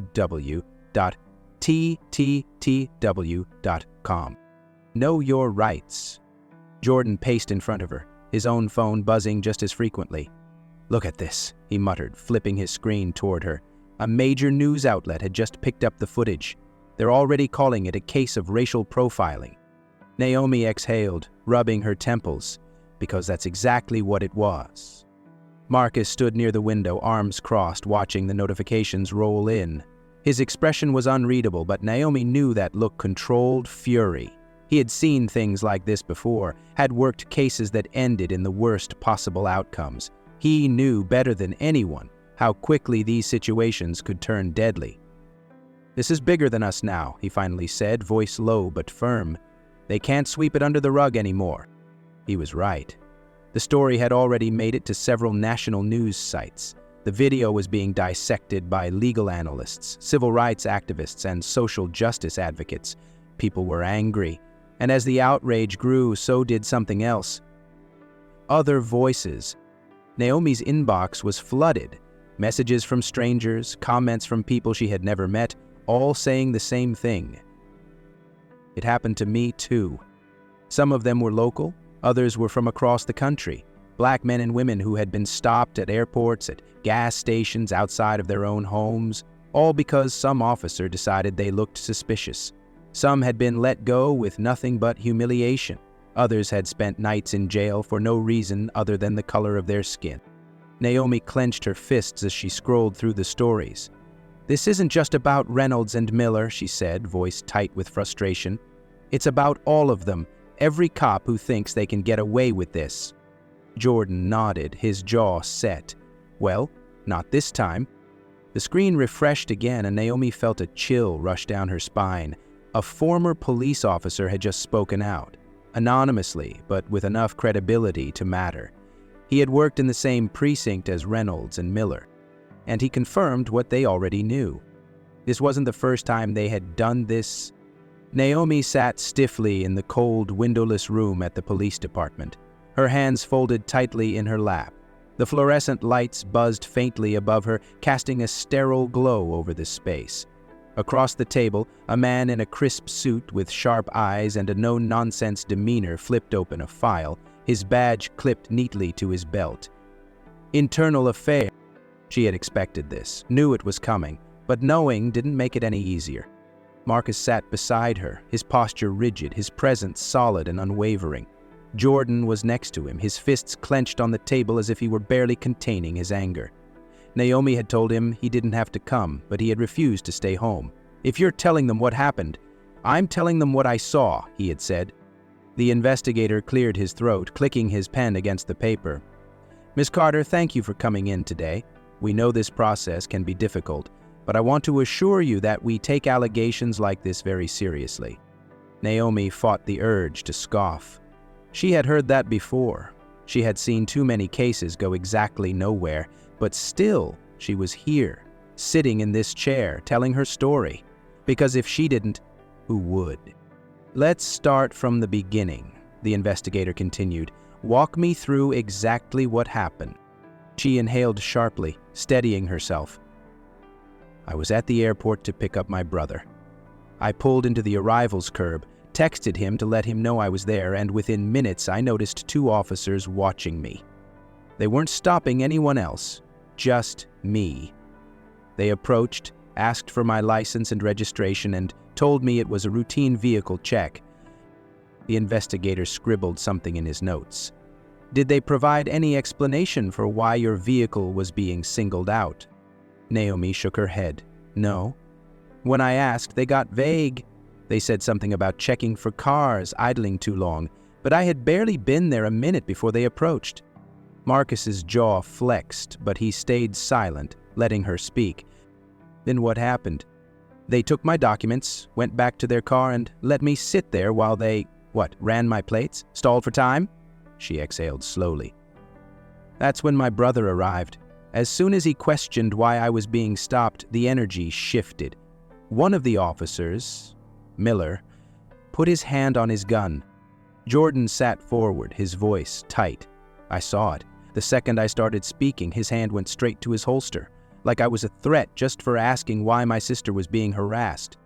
Know your rights. Jordan paced in front of her, his own phone buzzing just as frequently. "Look at this," he muttered, flipping his screen toward her. A major news outlet had just picked up the footage. They're already calling it a case of racial profiling. Naomi exhaled, rubbing her temples, because that's exactly what it was. Marcus stood near the window, arms crossed, watching the notifications roll in. His expression was unreadable, but Naomi knew that look controlled fury. He had seen things like this before, had worked cases that ended in the worst possible outcomes. He knew better than anyone how quickly these situations could turn deadly. "This is bigger than us now," he finally said, voice low but firm. "They can't sweep it under the rug anymore." He was right. The story had already made it to several national news sites. The video was being dissected by legal analysts, civil rights activists, and social justice advocates. People were angry, and as the outrage grew, so did something else. Other voices. Naomi's inbox was flooded. Messages from strangers, comments from people she had never met, all saying the same thing. "It happened to me too." Some of them were local, others were from across the country. Black men and women who had been stopped at airports, at gas stations, outside of their own homes, all because some officer decided they looked suspicious. Some had been let go with nothing but humiliation. Others had spent nights in jail for no reason other than the color of their skin. Naomi clenched her fists as she scrolled through the stories. "This isn't just about Reynolds and Miller," she said, voice tight with frustration. "It's about all of them, every cop who thinks they can get away with this." Jordan nodded, his jaw set. "Well, not this time." The screen refreshed again, and Naomi felt a chill rush down her spine. A former police officer had just spoken out, anonymously, but with enough credibility to matter. He had worked in the same precinct as Reynolds and Miller, and he confirmed what they already knew. This wasn't the first time they had done this. Naomi sat stiffly in the cold, windowless room at the police department, her hands folded tightly in her lap. The fluorescent lights buzzed faintly above her, casting a sterile glow over the space. Across the table, a man in a crisp suit with sharp eyes and a no-nonsense demeanor flipped open a file, his badge clipped neatly to his belt. Internal Affairs. She had expected this, knew it was coming, but knowing didn't make it any easier. Marcus sat beside her, his posture rigid, his presence solid and unwavering. Jordan was next to him, his fists clenched on the table as if he were barely containing his anger. Naomi had told him he didn't have to come, but he had refused to stay home. "If you're telling them what happened, I'm telling them what I saw," he had said. The investigator cleared his throat, clicking his pen against the paper. "Miss Carter, thank you for coming in today. We know this process can be difficult, but I want to assure you that we take allegations like this very seriously." Naomi fought the urge to scoff. She had heard that before. She had seen too many cases go exactly nowhere, but still, she was here, sitting in this chair, telling her story. Because if she didn't, who would? "Let's start from the beginning," the investigator continued. "Walk me through exactly what happened." She inhaled sharply, steadying herself. "I was at the airport to pick up my brother. I pulled into the arrivals curb, texted him to let him know I was there, and within minutes I noticed two officers watching me. They weren't stopping anyone else, just me. They approached, asked for my license and registration, and told me it was a routine vehicle check." The investigator scribbled something in his notes. "Did they provide any explanation for why your vehicle was being singled out?" Naomi shook her head. "No. When I asked, they got vague. They said something about checking for cars idling too long, but I had barely been there a minute before they approached. Marcus's jaw flexed, but he stayed silent, letting her speak. Then what happened? They took my documents, went back to their car, and let me sit there while they, ran my plates? Stalled for time? She exhaled slowly. That's when my brother arrived. As soon as he questioned why I was being stopped, the energy shifted. One of the officers, Miller, put his hand on his gun. Jordan sat forward, his voice tight. I saw it. The second I started speaking, his hand went straight to his holster, like I was a threat just for asking why my sister was being harassed.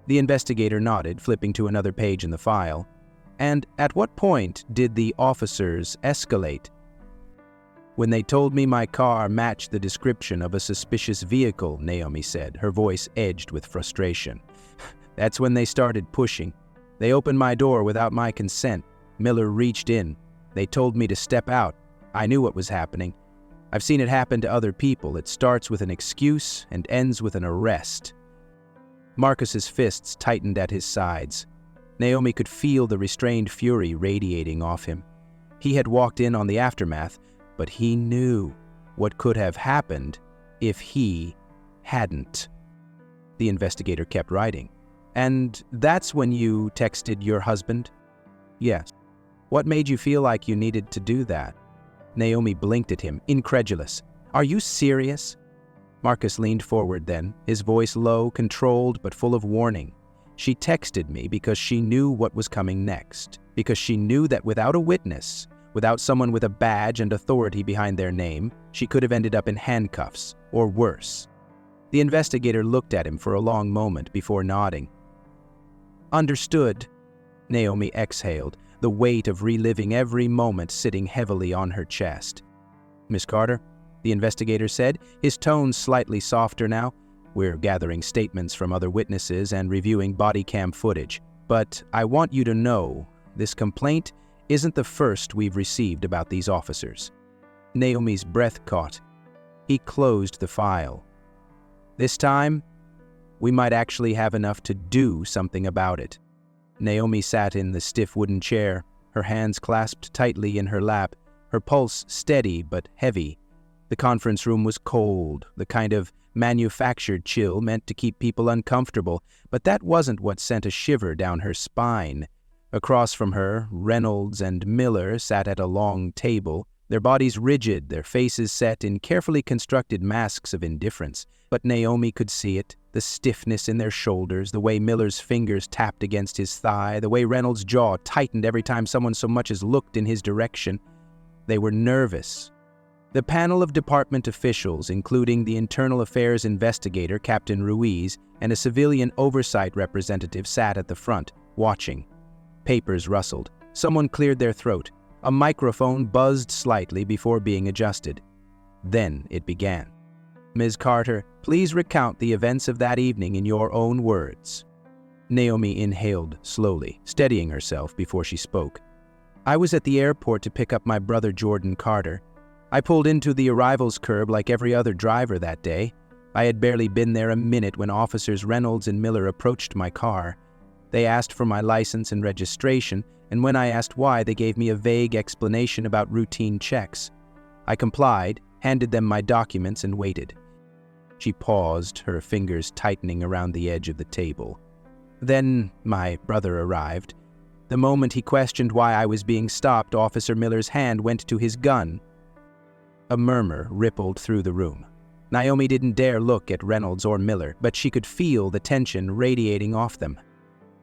The investigator nodded, flipping to another page in the file. And at what point did the officers escalate? When they told me my car matched the description of a suspicious vehicle, Naomi said, her voice edged with frustration. That's when they started pushing. They opened my door without my consent. Miller reached in. They told me to step out. I knew what was happening. I've seen it happen to other people. It starts with an excuse and ends with an arrest. Marcus's fists tightened at his sides. Naomi could feel the restrained fury radiating off him. He had walked in on the aftermath, but he knew what could have happened if he hadn't. The investigator kept writing. And that's when you texted your husband? Yes. What made you feel like you needed to do that? Naomi blinked at him, incredulous. Are you serious? Marcus leaned forward then, his voice low, controlled, but full of warning. She texted me because she knew what was coming next, because she knew that without a witness, without someone with a badge and authority behind their name, she could have ended up in handcuffs, or worse. The investigator looked at him for a long moment before nodding. Understood. Naomi exhaled, the weight of reliving every moment sitting heavily on her chest. Miss Carter, the investigator said, his tone slightly softer now. We're gathering statements from other witnesses and reviewing body cam footage. But I want you to know, this complaint isn't the first we've received about these officers. Naomi's breath caught. He closed the file. This time, we might actually have enough to do something about it. Naomi sat in the stiff wooden chair, her hands clasped tightly in her lap, her pulse steady but heavy. The conference room was cold, the kind of manufactured chill meant to keep people uncomfortable, but that wasn't what sent a shiver down her spine. Across from her, Reynolds and Miller sat at a long table, their bodies rigid, their faces set in carefully constructed masks of indifference. But Naomi could see it, the stiffness in their shoulders, the way Miller's fingers tapped against his thigh, the way Reynolds' jaw tightened every time someone so much as looked in his direction. They were nervous. The panel of department officials, including the Internal Affairs investigator, Captain Ruiz, and a civilian oversight representative, sat at the front, watching. Papers rustled. Someone cleared their throat. A microphone buzzed slightly before being adjusted. Then it began. Ms. Carter, please recount the events of that evening in your own words. Naomi inhaled slowly, steadying herself before she spoke. I was at the airport to pick up my brother Jordan Carter. I pulled into the arrivals curb like every other driver that day. I had barely been there a minute when officers Reynolds and Miller approached my car. They asked for my license and registration, and when I asked why, they gave me a vague explanation about routine checks. I complied, handed them my documents, and waited. She paused, her fingers tightening around the edge of the table. Then my brother arrived. The moment he questioned why I was being stopped, Officer Miller's hand went to his gun. A murmur rippled through the room. Naomi didn't dare look at Reynolds or Miller, but she could feel the tension radiating off them.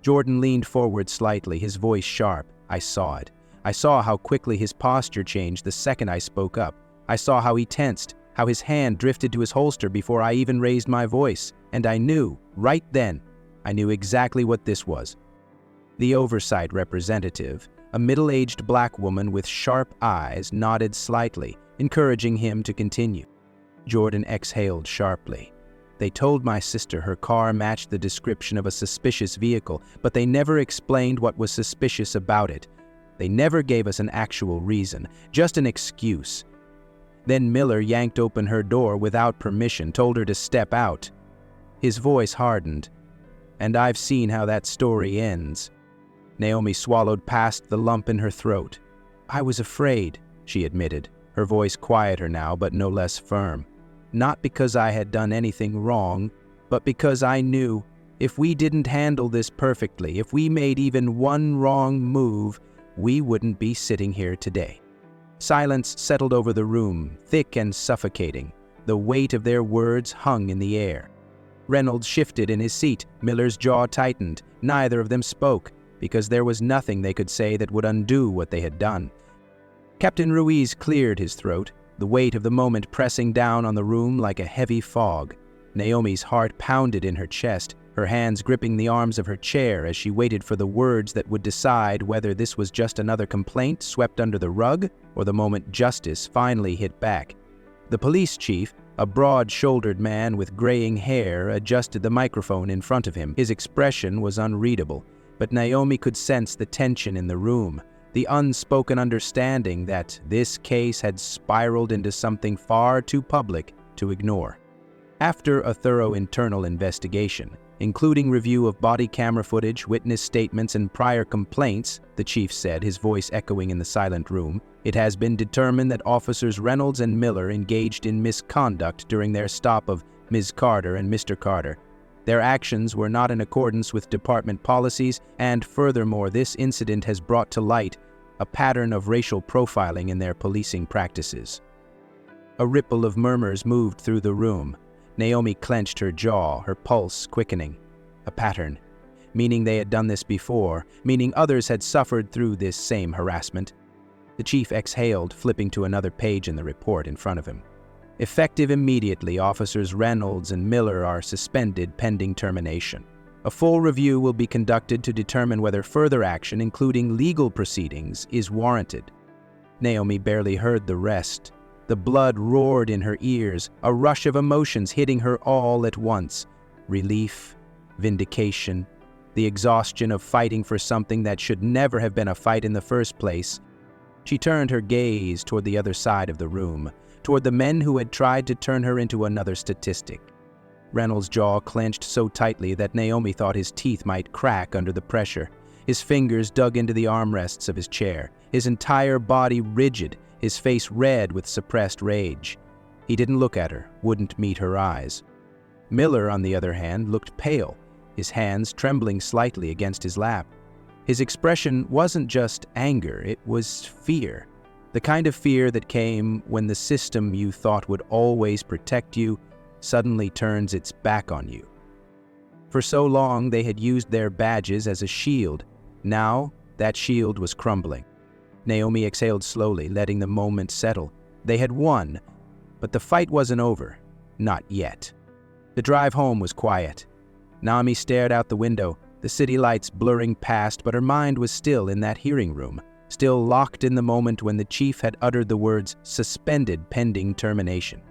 Jordan leaned forward slightly, his voice sharp. I saw it. I saw how quickly his posture changed the second I spoke up. I saw how he tensed, how his hand drifted to his holster before I even raised my voice. And I knew, right then, I knew exactly what this was. The oversight representative, a middle-aged black woman with sharp eyes, nodded slightly, encouraging him to continue. Jordan exhaled sharply. They told my sister her car matched the description of a suspicious vehicle, but they never explained what was suspicious about it. They never gave us an actual reason, just an excuse. Then Miller yanked open her door without permission, told her to step out. His voice hardened. And I've seen how that story ends. Naomi swallowed past the lump in her throat. "I was afraid," she admitted, her voice quieter now but no less firm. "Not because I had done anything wrong, but because I knew if we didn't handle this perfectly, if we made even one wrong move, we wouldn't be sitting here today." Silence settled over the room, thick and suffocating. The weight of their words hung in the air. Reynolds shifted in his seat. Miller's jaw tightened. Neither of them spoke, because there was nothing they could say that would undo what they had done. Captain Ruiz cleared his throat, the weight of the moment pressing down on the room like a heavy fog. Naomi's heart pounded in her chest, her hands gripping the arms of her chair as she waited for the words that would decide whether this was just another complaint swept under the rug or the moment justice finally hit back. The police chief, a broad-shouldered man with graying hair, adjusted the microphone in front of him. His expression was unreadable, but Naomi could sense the tension in the room, the unspoken understanding that this case had spiraled into something far too public to ignore. After a thorough internal investigation, including review of body camera footage, witness statements, and prior complaints, the chief said, his voice echoing in the silent room, it has been determined that Officers Reynolds and Miller engaged in misconduct during their stop of Ms. Carter and Mr. Carter. Their actions were not in accordance with department policies, and furthermore, this incident has brought to light a pattern of racial profiling in their policing practices. A ripple of murmurs moved through the room. Naomi clenched her jaw, her pulse quickening. A pattern, meaning they had done this before, meaning others had suffered through this same harassment. The chief exhaled, flipping to another page in the report in front of him. Effective immediately, Officers Reynolds and Miller are suspended pending termination. A full review will be conducted to determine whether further action, including legal proceedings, is warranted. Naomi barely heard the rest. The blood roared in her ears, a rush of emotions hitting her all at once. Relief, vindication, the exhaustion of fighting for something that should never have been a fight in the first place. She turned her gaze toward the other side of the room, toward the men who had tried to turn her into another statistic. Reynolds' jaw clenched so tightly that Naomi thought his teeth might crack under the pressure. His fingers dug into the armrests of his chair, his entire body rigid, his face red with suppressed rage. He didn't look at her, wouldn't meet her eyes. Miller, on the other hand, looked pale, his hands trembling slightly against his lap. His expression wasn't just anger, it was fear. The kind of fear that came when the system you thought would always protect you suddenly turns its back on you. For so long they had used their badges as a shield. Now that shield was crumbling. Naomi exhaled slowly, letting the moment settle. They had won, but the fight wasn't over. Not yet. The drive home was quiet. Naomi stared out the window, the city lights blurring past, but her mind was still in that hearing room, still locked in the moment when the chief had uttered the words "suspended pending termination."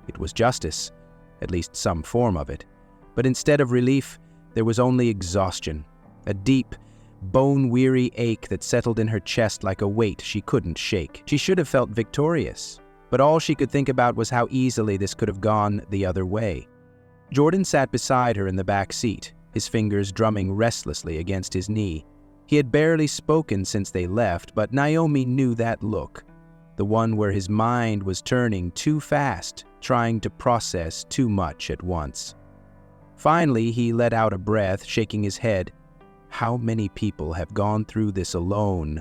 It was justice, at least some form of it. But instead of relief, there was only exhaustion, a deep, bone-weary ache that settled in her chest like a weight she couldn't shake. She should have felt victorious, but all she could think about was how easily this could have gone the other way. Jordan sat beside her in the back seat, his fingers drumming restlessly against his knee. He had barely spoken since they left, but Naomi knew that look, the one where his mind was turning too fast, trying to process too much at once. Finally, he let out a breath, shaking his head. How many people have gone through this alone?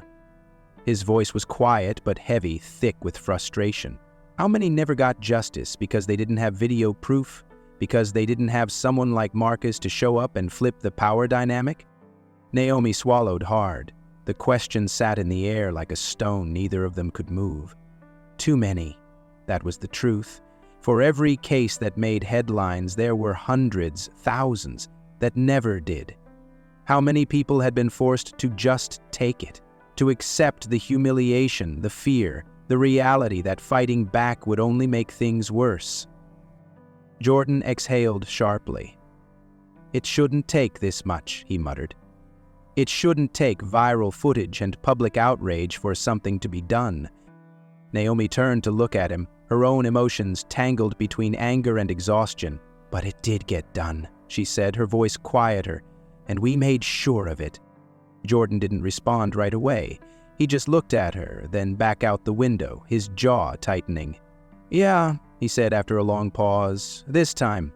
His voice was quiet but heavy, thick with frustration. How many never got justice because they didn't have video proof? Because they didn't have someone like Marcus to show up and flip the power dynamic? Naomi swallowed hard. The question sat in the air like a stone neither of them could move. Too many. That was the truth. For every case that made headlines, there were hundreds, thousands, that never did. How many people had been forced to just take it, to accept the humiliation, the fear, the reality that fighting back would only make things worse? Jordan exhaled sharply. It shouldn't take this much, he muttered. It shouldn't take viral footage and public outrage for something to be done. Naomi turned to look at him, her own emotions tangled between anger and exhaustion. But it did get done, she said, her voice quieter, and we made sure of it. Jordan didn't respond right away. He just looked at her, then back out the window, his jaw tightening. "Yeah," he said after a long pause, "this time."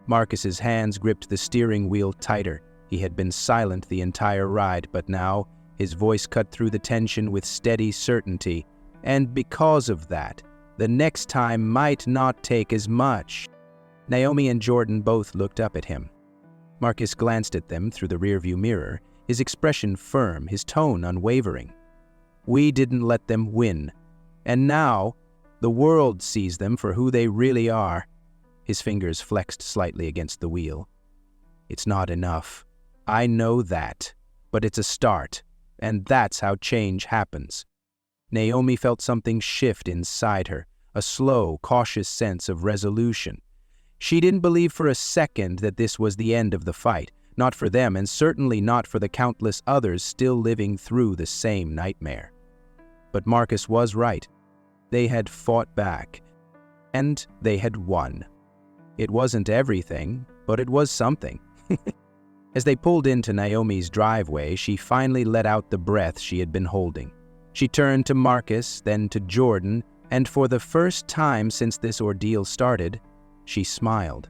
Marcus's hands gripped the steering wheel tighter. He had been silent the entire ride, but now his voice cut through the tension with steady certainty. "And because of that, the next time might not take as much." Naomi and Jordan both looked up at him. Marcus glanced at them through the rearview mirror, his expression firm, his tone unwavering. "We didn't let them win. And now, the world sees them for who they really are." His fingers flexed slightly against the wheel. "It's not enough. I know that. But it's a start. And that's how change happens." Naomi felt something shift inside her, a slow, cautious sense of resolution. She didn't believe for a second that this was the end of the fight, not for them and certainly not for the countless others still living through the same nightmare. But Marcus was right. They had fought back, and they had won. It wasn't everything, but it was something. As they pulled into Naomi's driveway, she finally let out the breath she had been holding. She turned to Marcus, then to Jordan, and for the first time since this ordeal started, she smiled.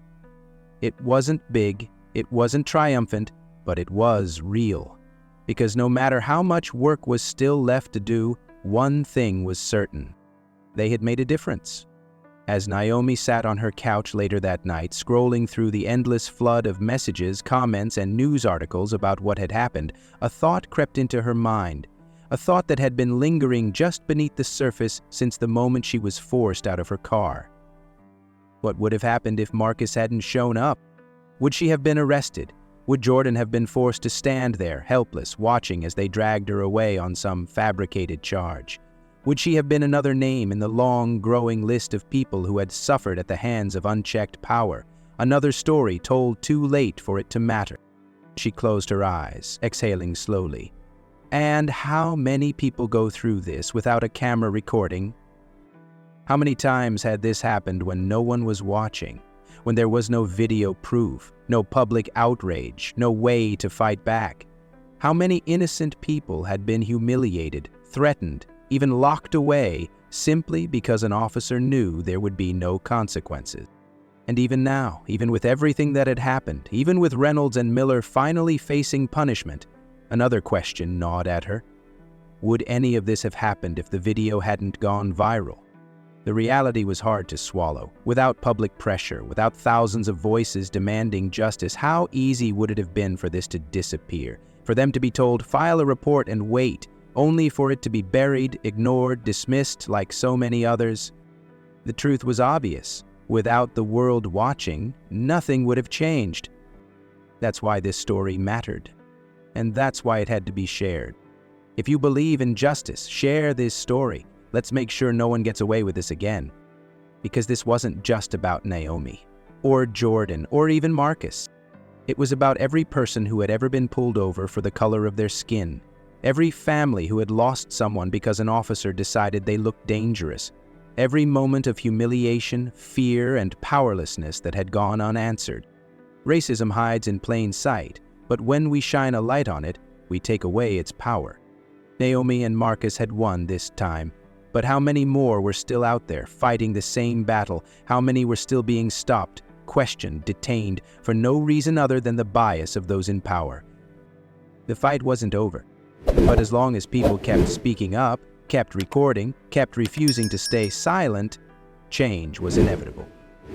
It wasn't big, it wasn't triumphant, but it was real. Because no matter how much work was still left to do, one thing was certain. They had made a difference. As Naomi sat on her couch later that night, scrolling through the endless flood of messages, comments, and news articles about what had happened, a thought crept into her mind. A thought that had been lingering just beneath the surface since the moment she was forced out of her car. What would have happened if Marcus hadn't shown up? Would she have been arrested? Would Jordan have been forced to stand there, helpless, watching as they dragged her away on some fabricated charge? Would she have been another name in the long, growing list of people who had suffered at the hands of unchecked power? Another story told too late for it to matter. She closed her eyes, exhaling slowly. And how many people go through this without a camera recording? How many times had this happened when no one was watching, when there was no video proof, no public outrage, no way to fight back? How many innocent people had been humiliated, threatened, even locked away simply because an officer knew there would be no consequences? And even now, even with everything that had happened, even with Reynolds and Miller finally facing punishment, another question gnawed at her. Would any of this have happened if the video hadn't gone viral? The reality was hard to swallow. Without public pressure, without thousands of voices demanding justice, how easy would it have been for this to disappear? For them to be told, file a report and wait, only for it to be buried, ignored, dismissed like so many others? The truth was obvious. Without the world watching, nothing would have changed. That's why this story mattered. And that's why it had to be shared. If you believe in justice, share this story. Let's make sure no one gets away with this again. Because this wasn't just about Naomi, or Jordan, or even Marcus. It was about every person who had ever been pulled over for the color of their skin. Every family who had lost someone because an officer decided they looked dangerous. Every moment of humiliation, fear, and powerlessness that had gone unanswered. Racism hides in plain sight, but when we shine a light on it, we take away its power. Naomi and Marcus had won this time. But how many more were still out there, fighting the same battle? How many were still being stopped, questioned, detained, for no reason other than the bias of those in power? The fight wasn't over. But as long as people kept speaking up, kept recording, kept refusing to stay silent, change was inevitable.